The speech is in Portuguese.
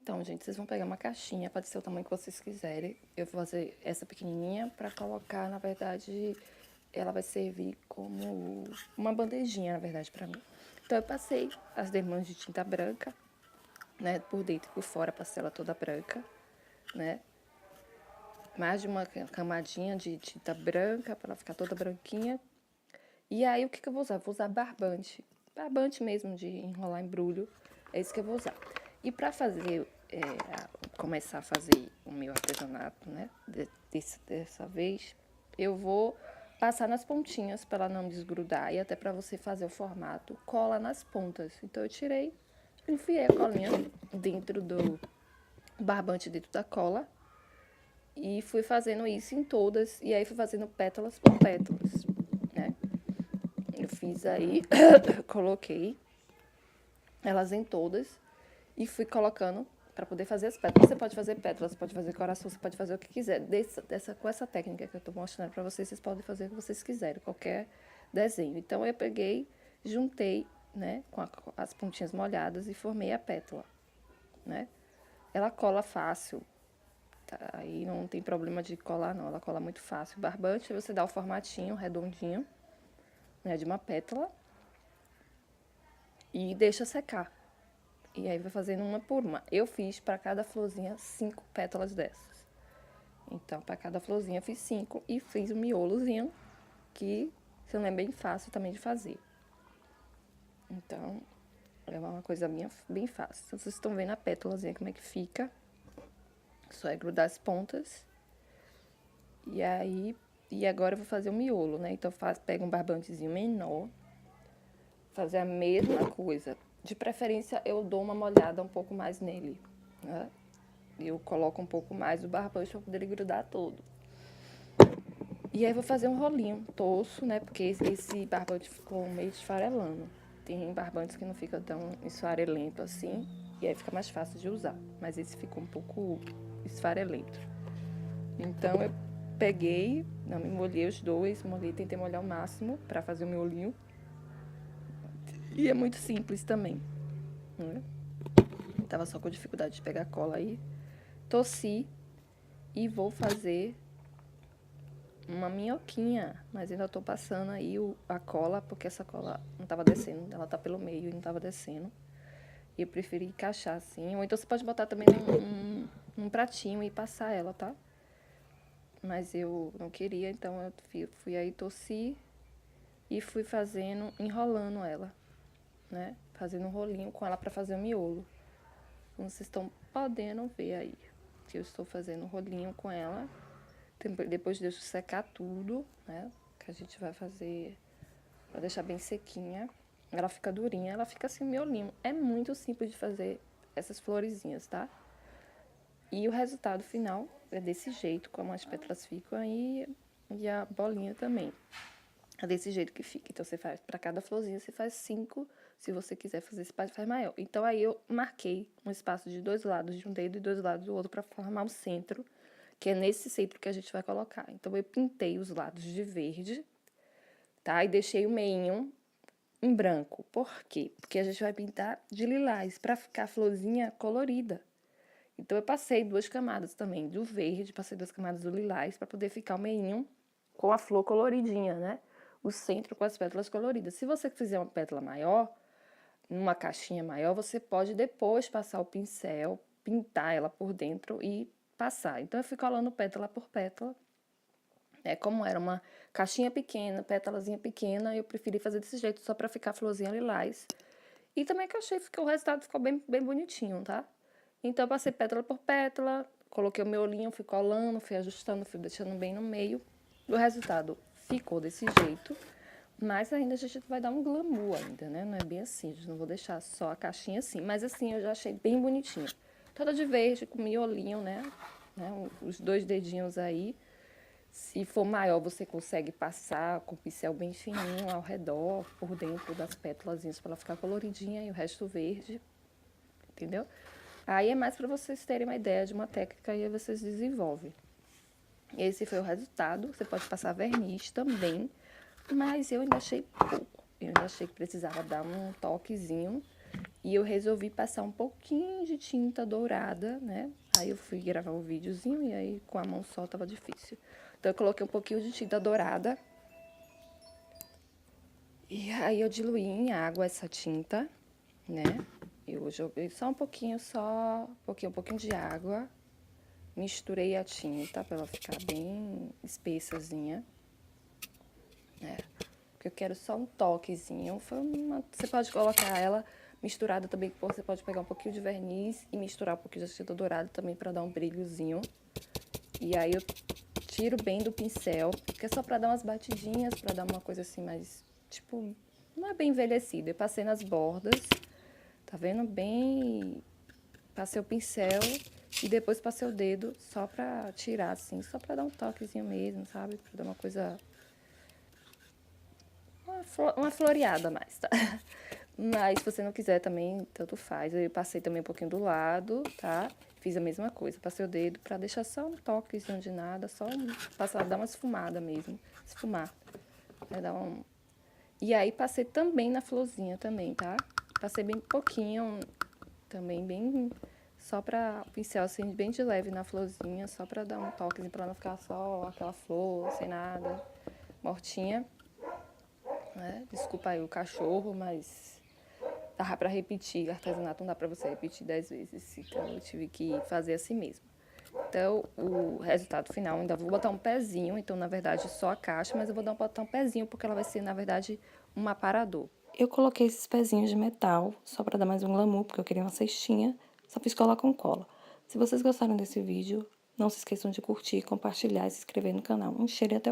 Então, gente, vocês vão pegar uma caixinha, pode ser o tamanho que vocês quiserem. Eu vou fazer essa pequenininha pra colocar, na verdade, ela vai servir como uma bandejinha, na verdade, pra mim. Então, eu passei as demãos de tinta branca, né, por dentro e por fora, passei ela toda branca, né. Mais de uma camadinha de tinta branca pra ela ficar toda branquinha. E aí, o que eu vou usar? Vou usar barbante. Barbante mesmo, de enrolar embrulho. É isso que eu vou usar. E pra fazer, começar a fazer o meu artesanato, né? Dessa vez, eu vou passar nas pontinhas para ela não desgrudar. E até pra você fazer o formato, cola nas pontas. Então, eu tirei, enfiei a colinha dentro do barbante, dentro da cola. E fui fazendo isso em todas. E aí, fui fazendo pétalas por pétalas, né? Eu fiz aí, coloquei elas em todas e fui colocando para poder fazer as pétalas. Você pode fazer pétalas, pode fazer coração, você pode fazer o que quiser. Com essa técnica que eu tô mostrando para vocês, vocês podem fazer o que vocês quiserem, qualquer desenho. Então, eu peguei, juntei, né, com as pontinhas molhadas e formei a pétala, né? Ela cola fácil, tá? Aí não tem problema de colar, não. Ela cola muito fácil. Barbante, você dá o formatinho redondinho, né, de uma pétala e deixa secar. E aí vai fazendo uma por uma. Eu fiz para cada florzinha 5 pétalas dessas. Então, para cada florzinha eu fiz 5 e fiz um miolozinho, que se não é bem fácil também de fazer. Então, é uma coisa bem fácil. Então, vocês estão vendo a pétalazinha como é que fica. Só é grudar as pontas. E aí, agora eu vou fazer o miolo, né? Então, pega um barbantezinho menor, fazer a mesma coisa. De preferência, eu dou uma molhada um pouco mais nele, né? Eu coloco um pouco mais o barbante para poder ele grudar todo. E aí, vou fazer um rolinho torço, né? Porque esse barbante ficou meio esfarelando. Tem barbantes que não ficam tão esfarelento assim, e aí fica mais fácil de usar. Mas esse ficou um pouco esfarelento. Então, eu peguei, não me molhei os dois, tentei molhar o máximo para fazer o miolinho. E é muito simples também, né? Tava só com dificuldade de pegar cola aí. Torci e vou fazer uma minhoquinha, mas ainda tô passando aí a cola, porque essa cola não tava descendo, ela tá pelo meio e não tava descendo. E eu preferi encaixar assim, ou então você pode botar também num pratinho e passar ela, tá? Mas eu não queria, então eu fui aí, torci e fui fazendo, enrolando ela, né? Fazendo um rolinho com ela pra fazer o miolo. Como vocês estão podendo ver aí, que eu estou fazendo um rolinho com ela. Depois deixo secar tudo, né? Que a gente vai fazer pra deixar bem sequinha. Ela fica durinha, ela fica assim, miolinho. É muito simples de fazer essas florezinhas, tá? E o resultado final é desse jeito, como as pétalas ficam aí e a bolinha também. É desse jeito que fica. Então, você faz, para cada florzinha, você faz 5. Se você quiser fazer esse espaço, faz maior. Então, aí eu marquei um espaço de 2 lados de um dedo e 2 lados do outro para formar o centro, que é nesse centro que a gente vai colocar. Então, eu pintei os lados de verde, tá? E deixei o meinho em branco. Por quê? Porque a gente vai pintar de lilás, para ficar a florzinha colorida. Então, eu passei 2 camadas também do verde, passei 2 camadas do lilás, para poder ficar o meinho com a flor coloridinha, né? O centro com as pétalas coloridas. Se você fizer uma pétala maior, numa caixinha maior, você pode depois passar o pincel, pintar ela por dentro e passar. Então, eu fui colando pétala por pétala. Como era uma caixinha pequena, pétalazinha pequena, eu preferi fazer desse jeito, só pra ficar a florzinha lilás. E também que eu achei que o resultado ficou bem, bem bonitinho, tá? Então, eu passei pétala por pétala, coloquei o meu olhinho, fui colando, fui ajustando, fui deixando bem no meio. O resultado ficou desse jeito, mas ainda a gente vai dar um glamour ainda, né? Não é bem assim, a gente não vou deixar só a caixinha assim. Mas assim, eu já achei bem bonitinha. Toda de verde, com miolinho, né? Os 2 dedinhos aí. Se for maior, você consegue passar com o pincel bem fininho ao redor, por dentro das pétalazinhas, para ela ficar coloridinha e o resto verde, entendeu? Aí é mais para vocês terem uma ideia de uma técnica e aí vocês desenvolvem. Esse foi o resultado. Você pode passar verniz também, mas eu ainda achei pouco. Eu ainda achei que precisava dar um toquezinho. E eu resolvi passar um pouquinho de tinta dourada, né? Aí eu fui gravar um videozinho e aí com a mão só tava difícil. Então eu coloquei um pouquinho de tinta dourada. E aí eu diluí em água essa tinta, né? Eu joguei só um pouquinho de água. Misturei a tinta pra ela ficar bem espessazinha, né? Porque eu quero só um toquezinho. Você pode colocar ela misturada também, você pode pegar um pouquinho de verniz e misturar um pouquinho de tinta dourada também pra dar um brilhozinho. E aí eu tiro bem do pincel, porque é só pra dar umas batidinhas, pra dar uma coisa assim mais, tipo, não é bem envelhecida. Eu passei nas bordas, tá vendo? Bem, passei o pincel e depois passei o dedo só pra tirar, assim, só pra dar um toquezinho mesmo, sabe? Pra dar uma coisa, uma floreada a mais, tá? Mas se você não quiser também, tanto faz. Eu passei também um pouquinho do lado, tá? Fiz a mesma coisa, passei o dedo pra deixar só um toquezinho de nada, só passar, dar uma esfumada mesmo, esfumar. Dar um... E aí passei também na florzinha também, tá? Passei bem pouquinho, também bem, só pra pincel assim, bem de leve na florzinha, só pra dar um toquezinho, pra não ficar só aquela flor, sem nada, mortinha, né? Desculpa aí o cachorro, mas dava pra repetir, artesanato não dá pra você repetir 10 vezes, então eu tive que fazer assim mesmo. Então, o resultado final, ainda vou botar um pezinho, então, na verdade, só a caixa, mas eu vou botar um pezinho, porque ela vai ser, na verdade, um aparador. Eu coloquei esses pezinhos de metal, só pra dar mais um glamour, porque eu queria uma cestinha, só fiz colar com cola. Se vocês gostaram desse vídeo, não se esqueçam de curtir, compartilhar e se inscrever no canal. Um cheiro e até